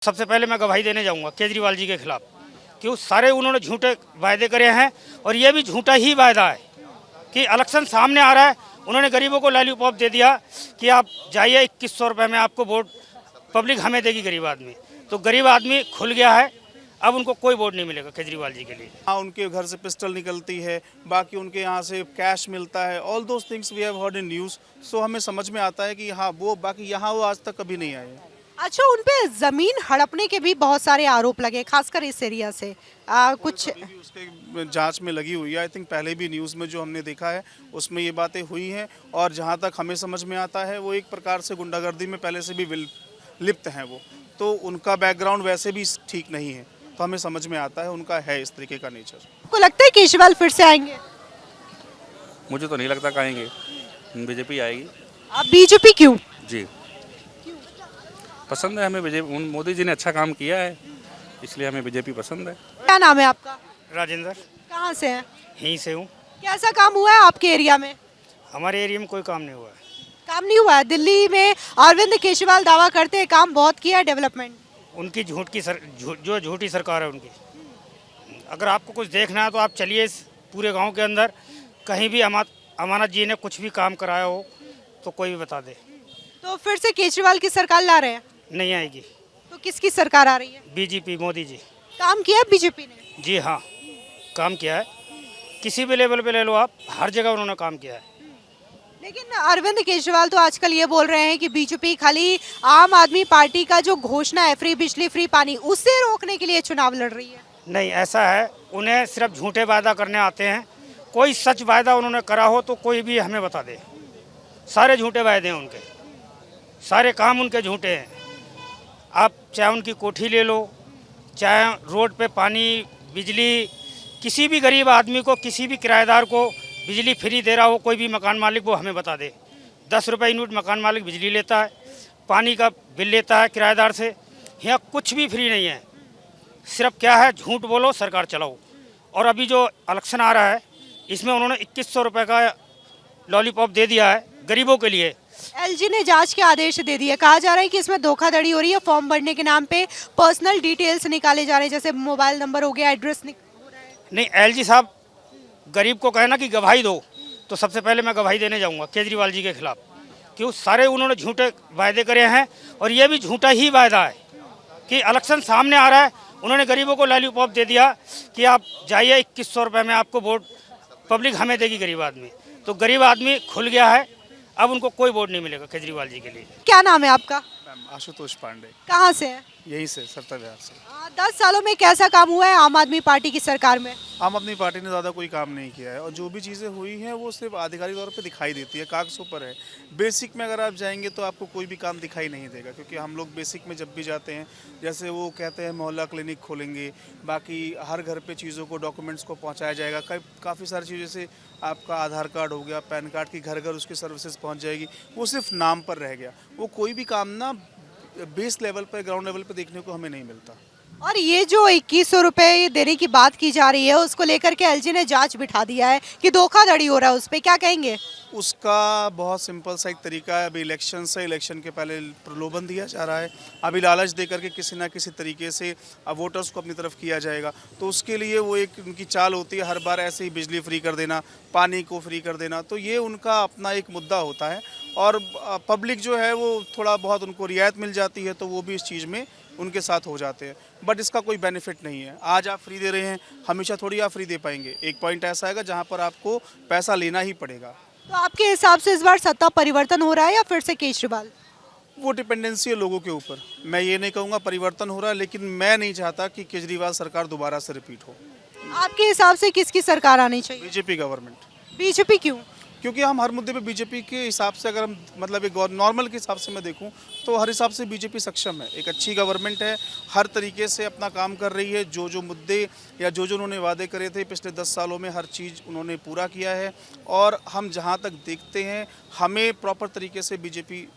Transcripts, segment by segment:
सबसे पहले मैं गवाही देने जाऊंगा केजरीवाल जी के खिलाफ, क्यों सारे उन्होंने झूठे वायदे करे हैं और ये भी झूठा ही वायदा है कि इलेक्शन सामने आ रहा है। उन्होंने गरीबों को लॉलीपॉप दे दिया कि आप जाइए 2100 रुपये में आपको वोट पब्लिक हमें देगी गरीब आदमी। तो गरीब आदमी खुल गया है, अब उनको कोई वोट नहीं मिलेगा केजरीवाल जी के लिए। हाँ, उनके घर से पिस्टल निकलती है, बाकी उनके यहाँ से कैश मिलता है, all those things we have heard in news. So हमें समझ में आता है कि हाँ वो बाकी यहाँ वो आज तक कभी नहीं आए। अच्छा, उन पे जमीन हड़पने के भी बहुत सारे आरोप लगे, खासकर इस एरिया से कुछ अभी भी उसके जांच में लगी हुई है। आई थिंक पहले भी न्यूज़ में जो हमने देखा है उसमें ये बातें हुई हैं, और जहाँ तक हमें समझ में आता है वो एक प्रकार से गुंडागर्दी में पहले से भी लिप्त हैं वो, तो उनका बैकग्राउंड वैसे भी ठीक नहीं है। तो हमें समझ में आता है उनका है इस तरीके का नेचर। आपको लगता है केजरीवाल फिर से आएंगे? मुझे तो नहीं लगता आएंगे, बीजेपी आएगी। आप बीजेपी क्यों? जी, पसंद है हमें बीजेपी। मोदी जी ने अच्छा काम किया है, इसलिए हमें बीजेपी पसंद है। क्या नाम है आपका? राजेंद्र। कहाँ से हैं? यहीं से हूँ। कैसा काम हुआ है आपके एरिया में? हमारे एरिया में कोई काम नहीं हुआ है। काम नहीं हुआ है? दिल्ली में अरविंद केजरीवाल दावा करते हैं काम बहुत किया है, डेवलपमेंट। उनकी जो झूठी सरकार है उनकी। अगर आपको कुछ देखना है तो आप चलिए पूरे गांव के अंदर, कहीं भी अमानत जी ने कुछ भी काम कराया हो तो कोई भी बता दे। तो फिर से केजरीवाल की सरकार ला रहे हैं? नहीं आएगी। तो किसकी सरकार आ रही है? बीजेपी, मोदी जी। काम किया बीजेपी ने? जी हाँ, काम किया है। किसी भी लेवल पे ले लो आप, हर जगह उन्होंने काम किया है। लेकिन अरविंद केजरीवाल तो आजकल ये बोल रहे हैं कि बीजेपी खाली आम आदमी पार्टी का जो घोषणा है फ्री बिजली फ्री पानी, उससे रोकने के लिए चुनाव लड़ रही है। नहीं, ऐसा है, उन्हें सिर्फ झूठे वादा करने आते हैं। कोई सच वायदा उन्होंने करा हो तो कोई भी हमें बता दे। सारे झूठे वायदे हैं उनके, सारे काम उनके झूठे हैं। आप चाहे उनकी कोठी ले लो, चाहे रोड पे पानी बिजली, किसी भी गरीब आदमी को, किसी भी किराएदार को बिजली फ्री दे रहा हो कोई भी मकान मालिक, वो हमें बता दे। 10 रुपये यूनिट मकान मालिक बिजली लेता है, पानी का बिल लेता है किराएदार से। यहाँ कुछ भी फ्री नहीं है, सिर्फ क्या है, झूठ बोलो सरकार चलाओ। और अभी जो इलेक्शन आ रहा है इसमें उन्होंने 2100 रुपये का लॉलीपॉप दे दिया है गरीबों के लिए। एलजी ने जांच के आदेश दे दिए, कहा जा रहा है कि इसमें धोखाधड़ी हो रही है। फॉर्म भरने के नाम पे पर्सनल डिटेल्स निकाले जा रहे हैं, जैसे मोबाइल नंबर हो गया, एड्रेस हो रहा है। नहीं, एलजी साहब गरीब को कहना कि गवाही दो, तो सबसे पहले मैं गवाही देने जाऊंगा केजरीवाल जी के खिलाफ, क्यों सारे उन्होंने झूठे वायदे करे हैं और ये भी झूठा ही वायदा है कि इलेक्शन सामने आ रहा है। उन्होंने गरीबों को लॉलीपॉप दे दिया कि आप जाइए 2100 रुपये में आपको वोट पब्लिक हमें देगी गरीब आदमी। तो गरीब आदमी खुल गया है, अब उनको कोई वोट नहीं मिलेगा केजरीवाल जी के लिए। क्या नाम है आपका? मैम आशुतोष पांडे। कहाँ से है? यहीं से, सत्ता विहार से। 10 सालों में कैसा काम हुआ है आम आदमी पार्टी की सरकार में? आम आदमी पार्टी ने ज़्यादा कोई काम नहीं किया है, और जो भी चीज़ें हुई हैं वो सिर्फ आधिकारिक तौर पे दिखाई देती है, कागज़ों पर है। बेसिक में अगर आप जाएंगे तो आपको कोई भी काम दिखाई नहीं देगा, क्योंकि हम लोग बेसिक में जब भी जाते हैं, जैसे वो कहते हैं मोहल्ला क्लिनिक खोलेंगे, बाकी हर घर पे चीज़ों को, डॉक्यूमेंट्स को पहुँचाया जाएगा। काफ़ी सारी चीज़ें, जैसे आपका आधार कार्ड हो गया, पैन कार्ड की घर घर उसकी सर्विसेज पहुँच जाएगी, वो सिर्फ नाम पर रह गया। वो कोई भी काम ना बेस लेवल पर, ग्राउंड लेवल पर देखने को हमें नहीं मिलता। और ये जो 2100 रुपये देने की बात की जा रही है, उसको लेकर के एलजी ने जांच बिठा दिया है कि धोखाधड़ी हो रहा है, उस पर क्या कहेंगे? उसका बहुत सिंपल सा एक तरीका है। अभी इलेक्शन से, इलेक्शन के पहले प्रलोभन दिया जा रहा है, अभी लालच दे करके किसी ना किसी तरीके से अब वोटर्स को अपनी तरफ किया जाएगा। तो उसके लिए वो एक उनकी चाल होती है, हर बार ऐसे ही बिजली फ्री कर देना, पानी को फ्री कर देना। तो ये उनका अपना एक मुद्दा होता है, और पब्लिक जो है वो थोड़ा बहुत उनको रियायत मिल जाती है तो वो भी इस चीज़ में उनके साथ हो जाते हैं। बट इसका कोई बेनिफिट नहीं है। आज आप फ्री दे रहे हैं, हमेशा थोड़ी आप फ्री दे पाएंगे। एक पॉइंट ऐसा आएगा जहाँ पर आपको पैसा लेना ही पड़ेगा। तो आपके हिसाब से इस बार सत्ता परिवर्तन हो रहा है या फिर से केजरीवाल? वो डिपेंडेंसी है लोगों के ऊपर। मैं ये नहीं कहूँगा परिवर्तन हो रहा है, लेकिन मैं नहीं चाहता कि केजरीवाल सरकार दोबारा से रिपीट हो। आपके हिसाब से किसकी सरकार आनी चाहिए? BJP government. बीजेपी क्यों? क्योंकि हम हर मुद्दे पे बीजेपी के हिसाब से, अगर हम मतलब एक नॉर्मल के हिसाब से मैं देखूं तो हर हिसाब से बीजेपी सक्षम है। एक अच्छी गवर्नमेंट है, हर तरीके से अपना काम कर रही है। जो जो मुद्दे या जो जो उन्होंने वादे करे थे पिछले 10 सालों में, हर चीज़ उन्होंने पूरा किया है। और हम जहां तक देखते हैं, हमें प्रॉपर तरीके से बीजेपी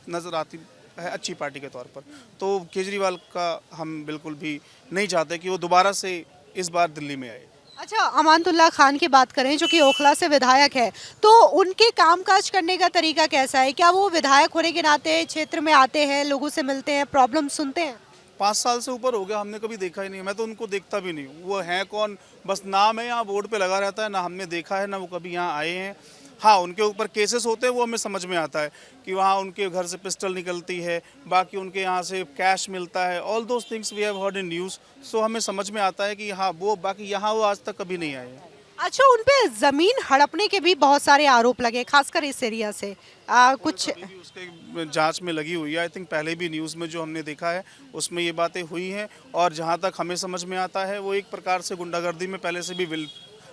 नज़र आती है अच्छी पार्टी के तौर पर। तो केजरीवाल का हम बिल्कुल भी नहीं चाहते कि वो दोबारा से इस बार दिल्ली में आए। अच्छा, अमानतुल्लाह खान की बात करें जो कि ओखला से विधायक है, तो उनके कामकाज करने का तरीका कैसा है? क्या वो विधायक होने के नाते क्षेत्र में आते हैं, लोगों से मिलते हैं, प्रॉब्लम सुनते हैं? 5 साल से ऊपर हो गया, हमने कभी देखा ही नहीं। मैं तो उनको देखता भी नहीं हूँ, वो हैं कौन, बस नाम है, यहाँ बोर्ड पे लगा रहता है, ना हमने देखा है ना वो कभी यहाँ आए हैं। हाँ, उनके ऊपर केसेस होते हैं, वो हमें समझ में आता है कि वहाँ उनके घर से पिस्टल निकलती है, बाकी उनके यहाँ से कैश मिलता है, all those things we have heard in news. So हमें समझ में आता है कि हाँ वो, बाकी यहाँ वो आज तक कभी नहीं आए हैं। अच्छा, उन पे जमीन हड़पने के भी बहुत सारे आरोप लगे, खासकर इस एरिया से कुछ। अभी भी उसके जांच में लगी हुई है। आई थिंक पहले भी न्यूज़ में जो हमने देखा है उसमें ये बातें हुई हैं, और जहाँ तक हमें समझ में आता है वो एक प्रकार से गुंडागर्दी में पहले से भी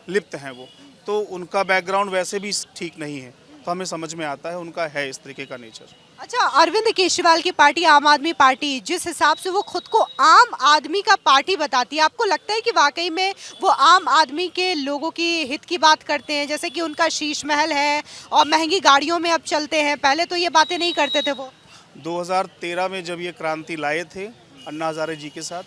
लिप्त हैं वो, तो उनका बैकग्राउंड वैसे भी ठीक नहीं है, तो हमें समझ में आता है उनका है इस तरीके का नेचर। अच्छा, अरविंद केजरीवाल की पार्टी आम आदमी पार्टी, जिस हिसाब से वो खुद को आम आदमी का पार्टी बताती है, आपको लगता है कि वाकई में वो आम आदमी के लोगों की हित की बात करते हैं? जैसे कि उनका शीश महल है और महंगी गाड़ियों में अब चलते हैं, पहले तो ये बातें नहीं करते थे वो। 2013 में जब ये क्रांति लाए थे अन्ना हजारे जी के साथ,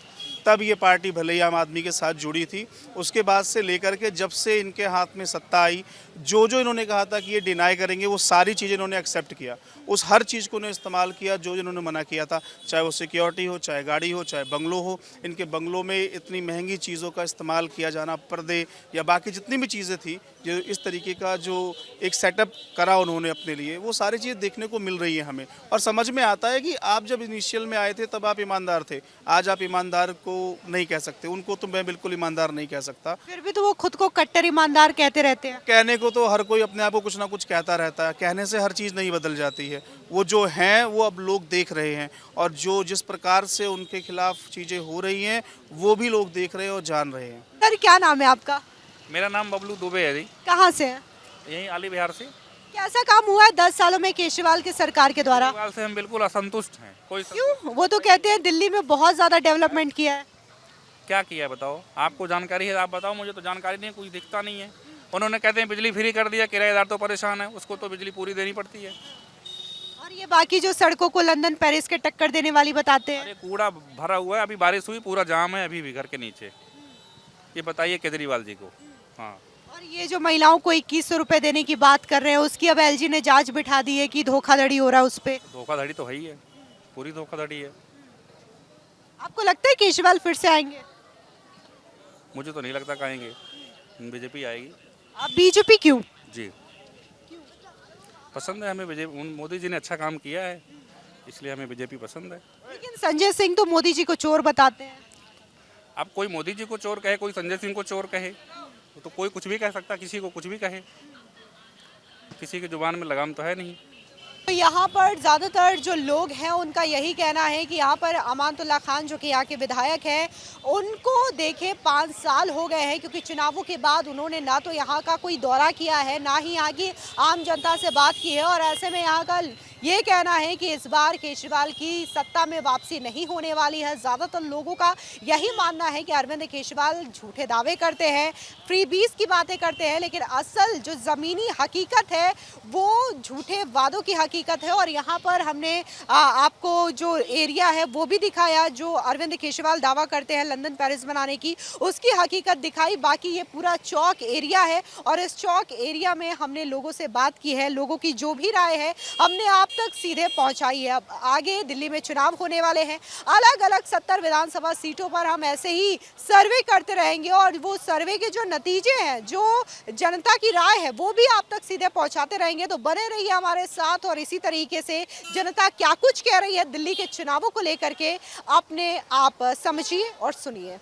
तब ये पार्टी भले ही आम आदमी के साथ जुड़ी थी। उसके बाद से लेकर के जब से इनके हाथ में सत्ता आई, जो जो इन्होंने कहा था कि ये डिनाई करेंगे, वो सारी चीज़ें इन्होंने एक्सेप्ट किया। उस हर चीज़ को उन्होंने इस्तेमाल किया जो इन्होंने मना किया था, चाहे वो सिक्योरिटी हो, चाहे गाड़ी हो, चाहे बंगलो हो। इनके बंगलों में इतनी महंगी चीज़ों का इस्तेमाल किया जाना, पर्दे या बाकी जितनी भी चीज़ें थी, जो इस तरीके का जो एक सेटअप करा उन्होंने अपने लिए, वो सारी चीज़ें देखने को मिल रही है हमें। और समझ में आता है कि आप जब इनिशियल में आए थे तब आप ईमानदार थे, आज आप ईमानदार को नहीं कह सकते, उनको तो मैं बिल्कुल ईमानदार नहीं कह सकता। फिर भी तो वो खुद को कट्टर ईमानदार कहते रहते हैं। कहने को तो हर कोई अपने आप को कुछ ना कुछ कहता रहता है, कहने से हर चीज़ नहीं बदल जाती है। वो जो हैं वो अब लोग देख रहे हैं, और जो जिस प्रकार से उनके खिलाफ चीज़ें हो रही हैं वो भी लोग देख रहे हैं और जान रहे हैं। सर, क्या नाम है आपका? मेरा नाम बबलू दुबे है जी, कहाँ से है? यहीं आली बिहार से। कैसा काम हुआ है 10 सालों में केजरीवाल की सरकार के द्वारा? केजरीवाल से हम बिल्कुल असंतुष्ट हैं। कोई क्यों? वो तो कहते हैं दिल्ली में बहुत ज्यादा डेवलपमेंट किया है। क्या किया है बताओ, आपको जानकारी है आप बताओ, मुझे तो जानकारी नहीं है, कुछ दिखता नहीं है। उन्होंने कहते हैं बिजली फ्री कर दिया, किराएदार तो परेशान है, उसको तो बिजली पूरी देनी पड़ती है। और ये बाकी जो सड़कों को लंदन पेरिस के टक्कर देने वाली बताते हैं। अरे कूड़ा भरा हुआ है, अभी बारिश हुई पूरा जाम है अभी भी घर के नीचे। ये बताइए केजरीवाल जी को। हाँ, और ये जो महिलाओं को 2100 रुपए देने की बात कर रहे हैं, उसकी अब एलजी ने जांच बिठा दी है कि धोखाधड़ी हो रहा है उस पे। धोखाधड़ी तो है ही है, पूरी धोखाधड़ी है। आपको लगता है केजरीवाल फिर से आएंगे? मुझे तो नहीं लगता कहेंगे, बीजेपी आएगी। आप बीजेपी क्यों? जी, पसंद है हमें बीजेपी, मोदी जी ने अच्छा काम किया है इसलिए हमें बीजेपी पसंद है। लेकिन संजय सिंह तो मोदी जी को चोर बताते हैं। अब कोई मोदी जी को चोर कहे, कोई संजय सिंह को चोर कहे, तो कोई कुछ भी कह सकता, किसी को कुछ भी कहे, किसी की जुबान में लगाम तो है नहीं। तो यहाँ पर ज़्यादातर जो लोग हैं उनका यही कहना है कि यहाँ पर अमानतुल्लाह खान जो कि यहाँ के विधायक हैं, उनको देखे 5 साल हो गए हैं, क्योंकि चुनावों के बाद उन्होंने ना तो यहाँ का कोई दौरा किया है, ना ही यहाँ की आम जनता से बात की है। और ऐसे में यहाँ का ये कहना है कि इस बार केजरीवाल की सत्ता में वापसी नहीं होने वाली है। ज़्यादातर लोगों का यही मानना है कि अरविंद केजरीवाल झूठे दावे करते हैं, फ्रीबीज की बातें करते हैं, लेकिन असल जो ज़मीनी हकीकत है वो झूठे वादों की हकीकत है। और यहाँ पर हमने आपको जो एरिया है वो भी दिखाया, जो अरविंद केजरीवाल दावा करते हैं लंदन पेरिस बनाने की, उसकी हकीकत दिखाई। बाकी ये पूरा चौक एरिया है, और इस चौक एरिया में हमने लोगों से बात की है, लोगों की जो भी राय है हमने आप तक सीधे पहुंचाई है। अब आगे दिल्ली में चुनाव होने वाले हैं, अलग अलग 70 विधानसभा सीटों पर हम ऐसे ही सर्वे करते रहेंगे, और वो सर्वे के जो नतीजे हैं, जो जनता की राय है, वो भी आप तक सीधे पहुंचाते रहेंगे। तो बने रहिए हमारे साथ, और इसी तरीके से जनता क्या कुछ कह रही है दिल्ली के चुनावों को लेकर के अपने आप समझिए और सुनिए।